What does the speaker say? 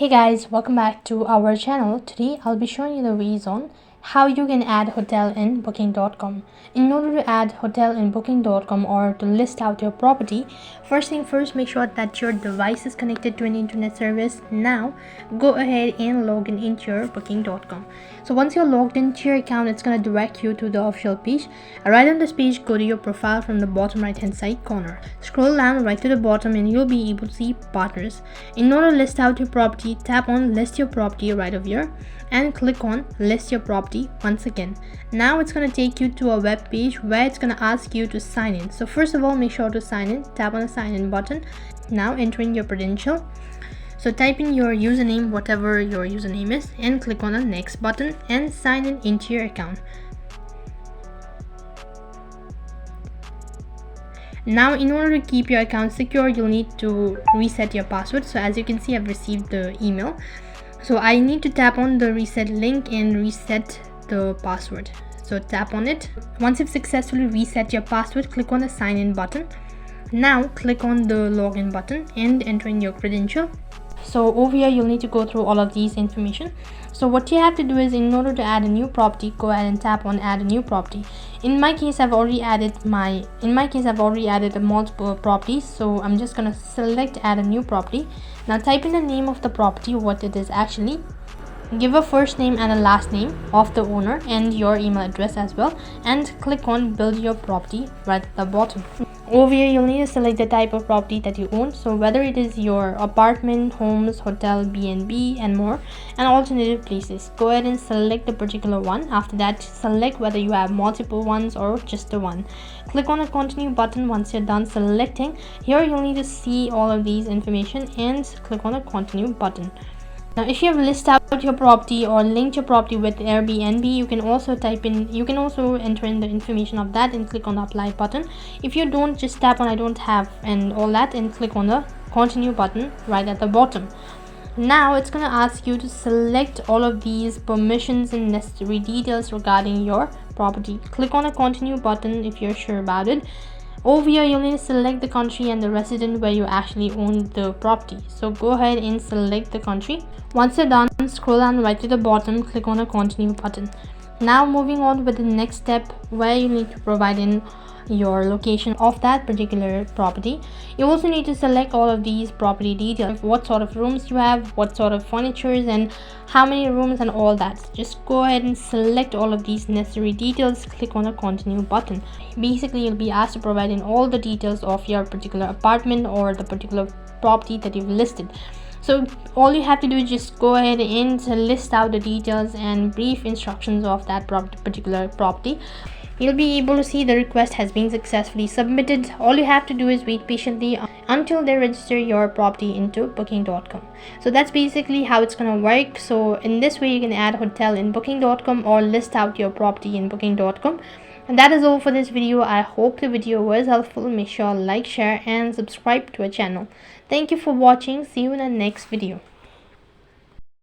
Hey guys, welcome back to our channel. Today I'll be showing you the ways on how you can add hotel in booking.com. In order to add hotel in booking.com or to list out your property, first thing first, make sure that your device is connected to an internet service. Now go ahead and log in into your booking.com. So once you're logged into your account, it's going to direct you to the official page. Right on this page, go to your profile from the bottom right hand side corner. Scroll down right to the bottom and you'll be able to see partners. In order to list out your property, tap on list your property right over here and click on list your property once again. Now it's going to take you to a web page where it's going to ask you to sign in. So first of all, make sure to sign in. Tap on the sign in button. Now enter in your credential. So type in your username, whatever your username is, and click on the next button and sign in into your account. Now in order to keep your account secure, you'll need to reset your password. So as you can see, I've received the email. So I need to tap on the reset link and reset the password. So tap on it. Once you've successfully reset your password, click on the sign in button. Now click on the login button and enter in your credential. So over here you'll need to go through all of these information. So what you have to do is, in order to add a new property, go ahead and tap on add a new property. In my case I've already added multiple properties, so I'm just gonna select add a new property. Now type in the name of the property, what it is actually. Give a first name and a last name of the owner and your email address as well, and click on build your property right at the bottom. Over here you'll need to select the type of property that you own, so whether it is your apartment, homes, hotel, B&B and more, and alternative places. Go ahead and select the particular one. After that, select whether you have multiple ones or just the one. Click on the continue button. Once you're done selecting, here you'll need to see all of these information and click on the continue button. Now if you have listed out your property or linked your property with Airbnb, you can also enter in the information of that and click on the apply button. If you don't, just tap on I don't have and all that and click on the continue button right at the bottom. Now it's going to ask you to select all of these permissions and necessary details regarding your property. Click on the continue button if you're sure about it. Over here you'll need to select the country and the resident where you actually own the property. So go ahead and select the country. Once you're done, scroll down right to the bottom, click on the continue button. Now moving on with the next step, where you need to provide in your location of that particular property. You also need to select all of these property details, what sort of rooms you have, what sort of furnitures and how many rooms and all that. Just go ahead and select all of these necessary details, click on the continue button. Basically you'll be asked to provide in all the details of your particular apartment or the particular property that you've listed. So all you have to do is just go ahead and list out the details and brief instructions of that particular property. You'll be able to see the request has been successfully submitted. All you have to do is wait patiently until they register your property into booking.com. So that's basically how it's going to work. So in this way you can add hotel in booking.com or list out your property in booking.com. And that is all for this video. I hope the video was helpful. Make sure to like, share and subscribe to our channel. Thank you for watching. See you in the next video.